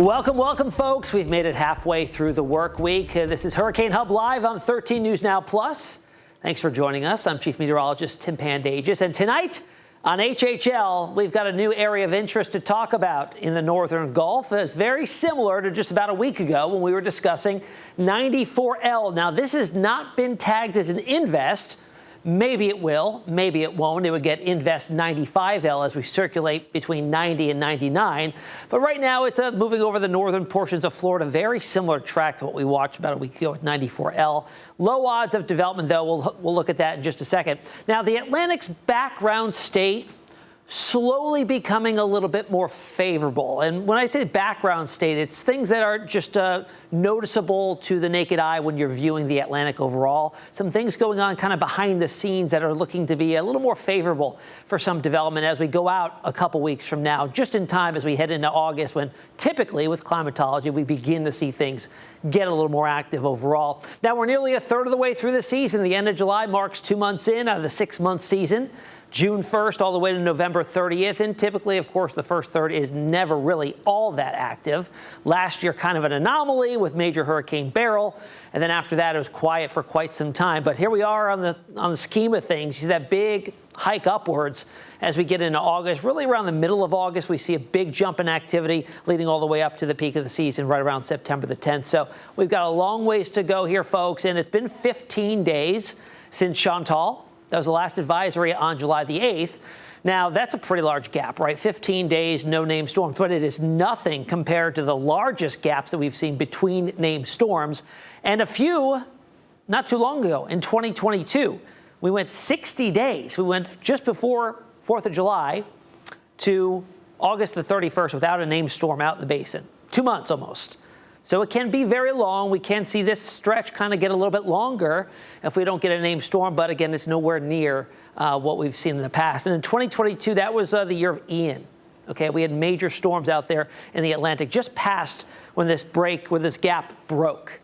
Welcome, folks. We've made it halfway through the work week. This is Hurricane Hub Live on 13 News Now Plus. Thanks for joining us. I'm Chief Meteorologist Tim Pandajis. And tonight on HHL, we've got a new area of interest to talk about in the Northern Gulf. It's very similar to just about a week ago when we were discussing 94L. Now, this has not been tagged as an invest. Maybe it will, maybe it won't. It would get Invest 95L as we circulate between 90 and 99. But right now, it's moving over the northern portions of Florida. Very similar track to what we watched about a week ago with 94L. Low odds of development, though. We'll look at that in just a second. Now, the Atlantic's background state slowly becoming a little bit more favorable. And when I say background state, it's things that are just noticeable to the naked eye when you're viewing the Atlantic overall. Some things going on kind of behind the scenes that are looking to be a little more favorable for some development as we go out a couple weeks from now, just in time as we head into August, when typically with climatology, we begin to see things get a little more active overall. Now, we're nearly a third of the way through the season. The end of July marks 2 months in out of the 6-month season. June 1st all the way to November 30th. And typically, of course, the first third is never really all that active. Last year, kind of an anomaly with Major Hurricane Beryl. And then after that, it was quiet for quite some time. But here we are on the scheme of things. You see that big hike upwards as we get into August. Really around the middle of August, we see a big jump in activity leading all the way up to the peak of the season right around September the 10th. So we've got a long ways to go here, folks. And it's been 15 days since Chantal. That was the last advisory on July the 8th. Now, that's a pretty large gap, right? 15 days, no named storms, but it is nothing compared to the largest gaps that we've seen between named storms. And a few not too long ago in 2022, we went 60 days. We went just before 4th of July to August the 31st without a named storm out in the basin. 2 months almost. So it can be very long. We can see this stretch kind of get a little bit longer if we don't get a named storm. But again, it's nowhere near what we've seen in the past. And in 2022, that was the year of Ian. OK, we had major storms out there in the Atlantic just past when this gap broke.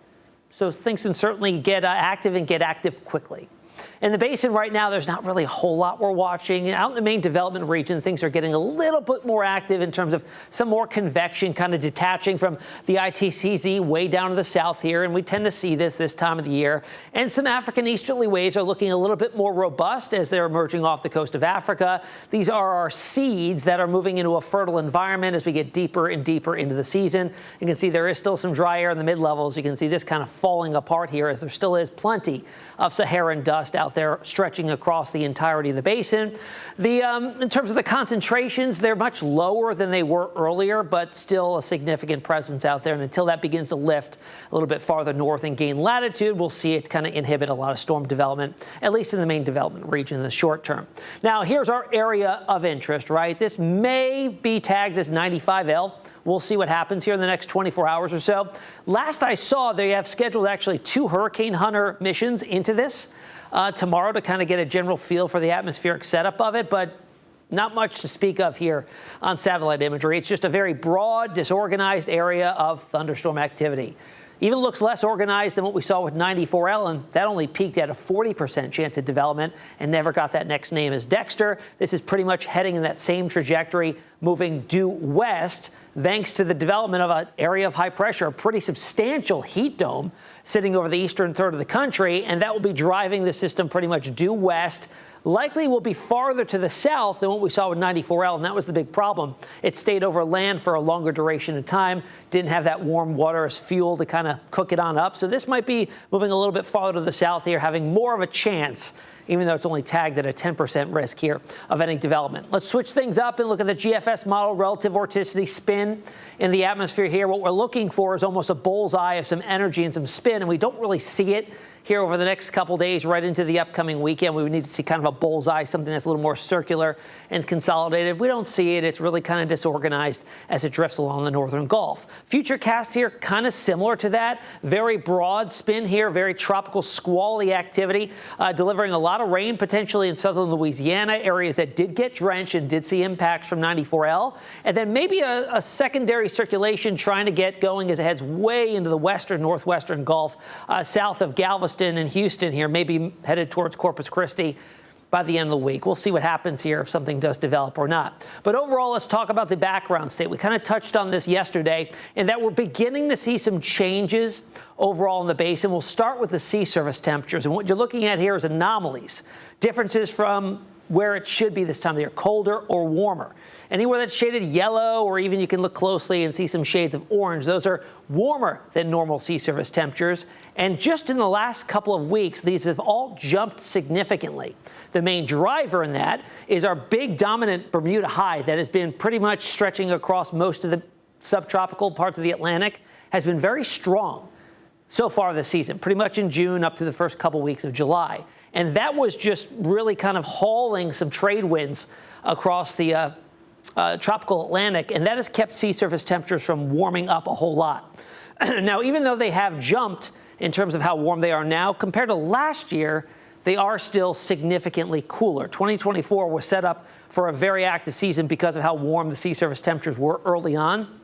So things can certainly get active and get active quickly. In the basin right now, there's not really a whole lot we're watching. Out in the main development region, things are getting a little bit more active in terms of some more convection kind of detaching from the ITCZ way down to the south here. And we tend to see this time of the year. And some African easterly waves are looking a little bit more robust as they're emerging off the coast of Africa. These are our seeds that are moving into a fertile environment as we get deeper and deeper into the season. You can see there is still some dry air in the mid-levels. You can see this kind of falling apart here as there still is plenty of Saharan dust out there stretching across the entirety of the basin. In terms of the concentrations, they're much lower than they were earlier, but still a significant presence out there. And until that begins to lift a little bit farther north and gain latitude, we'll see it kind of inhibit a lot of storm development, at least in the main development region in the short term. Now, here's our area of interest, right? This may be tagged as 95L. We'll see what happens here in the next 24 hours or so. Last I saw, they have scheduled actually 2 Hurricane Hunter missions into this tomorrow to kind of get a general feel for the atmospheric setup of it, but not much to speak of here on satellite imagery. It's just a very broad, disorganized area of thunderstorm activity. Even looks less organized than what we saw with 94L, and that only peaked at a 40% chance of development and never got that next name as Dexter. This is pretty much heading in that same trajectory, moving due west, thanks to the development of an area of high pressure, a pretty substantial heat dome sitting over the eastern third of the country, and that will be driving the system pretty much due west. Likely will be farther to the south than what we saw with 94L, and that was the big problem. It stayed over land for a longer duration of time, didn't have that warm water as fuel to kind of cook it on up. So this might be moving a little bit farther to the south here, having more of a chance, even though it's only tagged at a 10% risk here of any development. Let's switch things up and look at the GFS model, relative vorticity spin in the atmosphere here. What we're looking for is almost a bullseye of some energy and some spin, and we don't really see it here over the next couple days right into the upcoming weekend. We would need to see kind of a bullseye, something that's a little more circular and consolidated. We don't see it. It's really kind of disorganized as it drifts along the northern Gulf. Futurecast here, kind of similar to that. Very broad spin here, very tropical squally activity, delivering a lot of rain potentially in southern Louisiana, areas that did get drenched and did see impacts from 94L. And then maybe a secondary circulation trying to get going as it heads way into the western, northwestern Gulf, south of Galveston and Houston here, maybe headed towards Corpus Christi. by the end of the week. We'll see what happens here if something does develop or not. But overall, let's talk about the background state. We kind of touched on this yesterday, in that we're beginning to see some changes overall in the basin. We'll start with the sea surface temperatures. And what you're looking at here is anomalies, differences from where it should be this time of year, colder or warmer. Anywhere that's shaded yellow, or even you can look closely and see some shades of orange, those are warmer than normal sea surface temperatures. And just in the last couple of weeks, these have all jumped significantly. The main driver in that is our big dominant Bermuda high that has been pretty much stretching across most of the subtropical parts of the Atlantic, has been very strong so far this season, pretty much in June up to the first couple weeks of July. And that was just really kind of hauling some trade winds across the tropical Atlantic, and that has kept sea surface temperatures from warming up a whole lot. Now, even though they have jumped in terms of how warm they are now, compared to last year, they are still significantly cooler. 2024 was set up for a very active season because of how warm the sea surface temperatures were early on.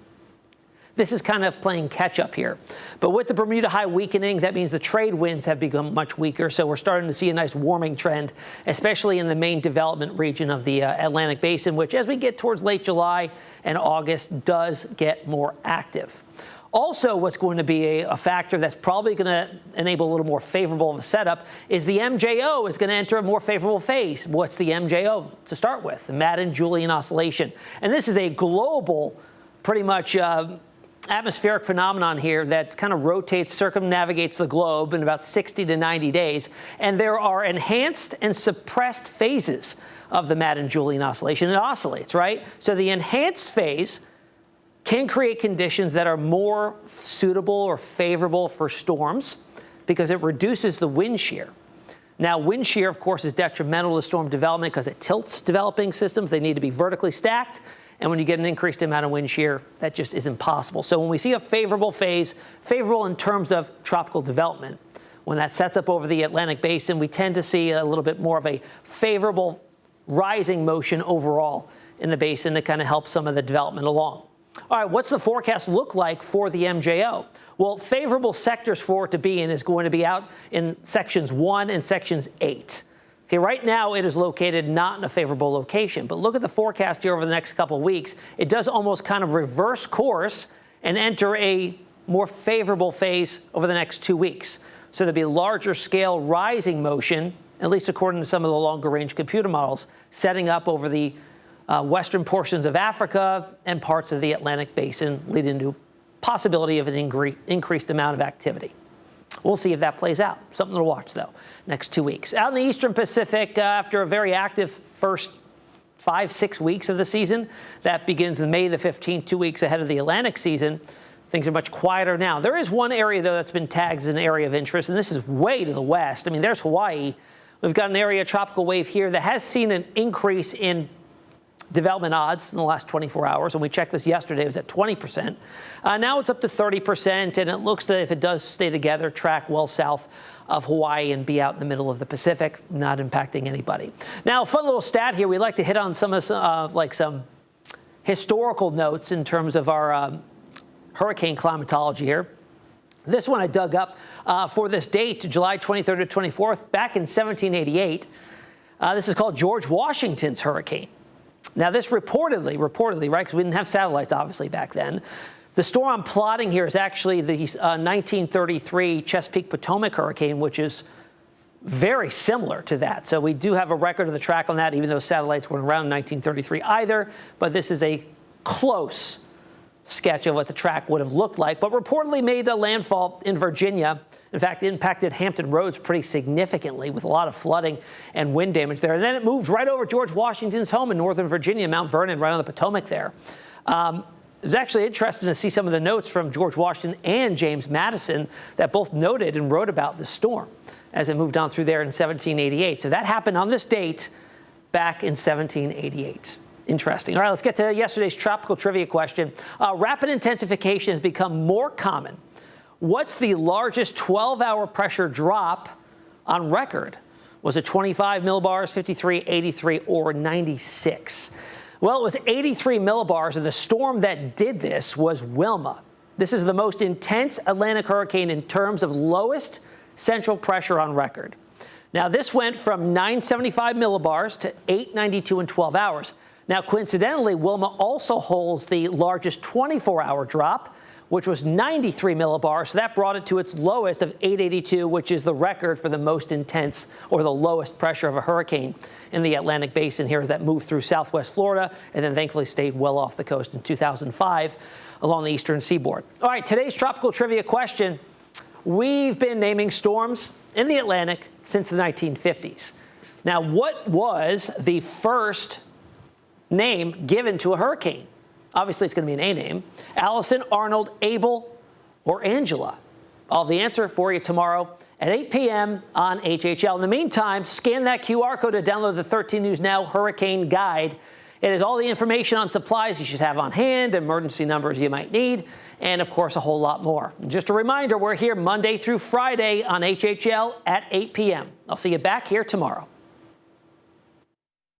This is kind of playing catch up here. But with the Bermuda high weakening, that means the trade winds have become much weaker. So we're starting to see a nice warming trend, especially in the main development region of the Atlantic basin, which as we get towards late July and August does get more active. Also, what's going to be a factor that's probably going to enable a little more favorable of a setup is the MJO is going to enter a more favorable phase. What's the MJO to start with? The Madden-Julian Oscillation. And this is a global, pretty much atmospheric phenomenon here that kind of rotates, circumnavigates the globe in about 60 to 90 days. And there are enhanced and suppressed phases of the Madden-Julian Oscillation. It oscillates, right? So the enhanced phase can create conditions that are more suitable or favorable for storms because it reduces the wind shear. Now, wind shear, of course, is detrimental to storm development because it tilts developing systems. They need to be vertically stacked. And when you get an increased amount of wind shear, that just isn't possible. So when we see a favorable phase, favorable in terms of tropical development, when that sets up over the Atlantic basin, we tend to see a little bit more of a favorable rising motion overall in the basin to kind of help some of the development along. All right, what's the forecast look like for the MJO? Well, favorable sectors for it to be in is going to be out in sections 1 and sections 8. Okay, right now it is located not in a favorable location, but look at the forecast here over the next couple of weeks. It does almost kind of reverse course and enter a more favorable phase over the next 2 weeks. So there'll be larger scale rising motion, at least according to some of the longer range computer models, setting up over the western portions of Africa and parts of the Atlantic basin, leading to possibility of an increased amount of activity. We'll see if that plays out. Something to watch, though, next 2 weeks. Out in the Eastern Pacific, after a very active first 5-6 weeks of the season, that begins in May the 15th, 2 weeks ahead of the Atlantic season. Things are much quieter now. There is one area, though, that's been tagged as an area of interest, and this is way to the west. I mean, there's Hawaii. We've got an area tropical wave here that has seen an increase in development odds in the last 24 hours. When we checked this yesterday, it was at 20%. Now it's up to 30%, and it looks that if it does stay together, track well south of Hawaii and be out in the middle of the Pacific, not impacting anybody. Now, a fun little stat here. We like to hit on some historical notes in terms of our hurricane climatology here. This one I dug up for this date, July 23rd to 24th, back in 1788. This is called George Washington's hurricane. Now, this reportedly, right, because we didn't have satellites, obviously, back then. The storm I'm plotting here is actually the 1933 Chesapeake Potomac hurricane, which is very similar to that. So we do have a record of the track on that, even though satellites weren't around in 1933 either. But this is a close sketch of what the track would have looked like, but reportedly made a landfall in Virginia. In fact, it impacted Hampton Roads pretty significantly with a lot of flooding and wind damage there. And then it moved right over George Washington's home in northern Virginia, Mount Vernon, right on the Potomac there. It was actually interesting to see some of the notes from George Washington and James Madison that both noted and wrote about the storm as it moved on through there in 1788. So that happened on this date back in 1788. Interesting. All right, let's get to yesterday's tropical trivia question. Rapid intensification has become more common. What's the largest 12-hour pressure drop on record? Was it 25 millibars, 53, 83, or 96? Well, it was 83 millibars, and the storm that did this was Wilma. This is the most intense Atlantic hurricane in terms of lowest central pressure on record. Now, this went from 975 millibars to 892 in 12 hours. Now, coincidentally, Wilma also holds the largest 24-hour drop, which was 93 millibars. So that brought it to its lowest of 882, which is the record for the most intense or the lowest pressure of a hurricane in the Atlantic basin here that moved through southwest Florida and then thankfully stayed well off the coast in 2005 along the eastern seaboard. All right, today's tropical trivia question. We've been naming storms in the Atlantic since the 1950s. Now, what was the first name given to a hurricane? Obviously, it's going to be an A name. Allison, Arnold, Abel, or Angela? I'll have the answer for you tomorrow at 8 p.m. on HHL. In the meantime, scan that QR code to download the 13 News Now Hurricane Guide. It has all the information on supplies you should have on hand, emergency numbers you might need, and, of course, a whole lot more. And just a reminder, we're here Monday through Friday on HHL at 8 p.m. I'll see you back here tomorrow.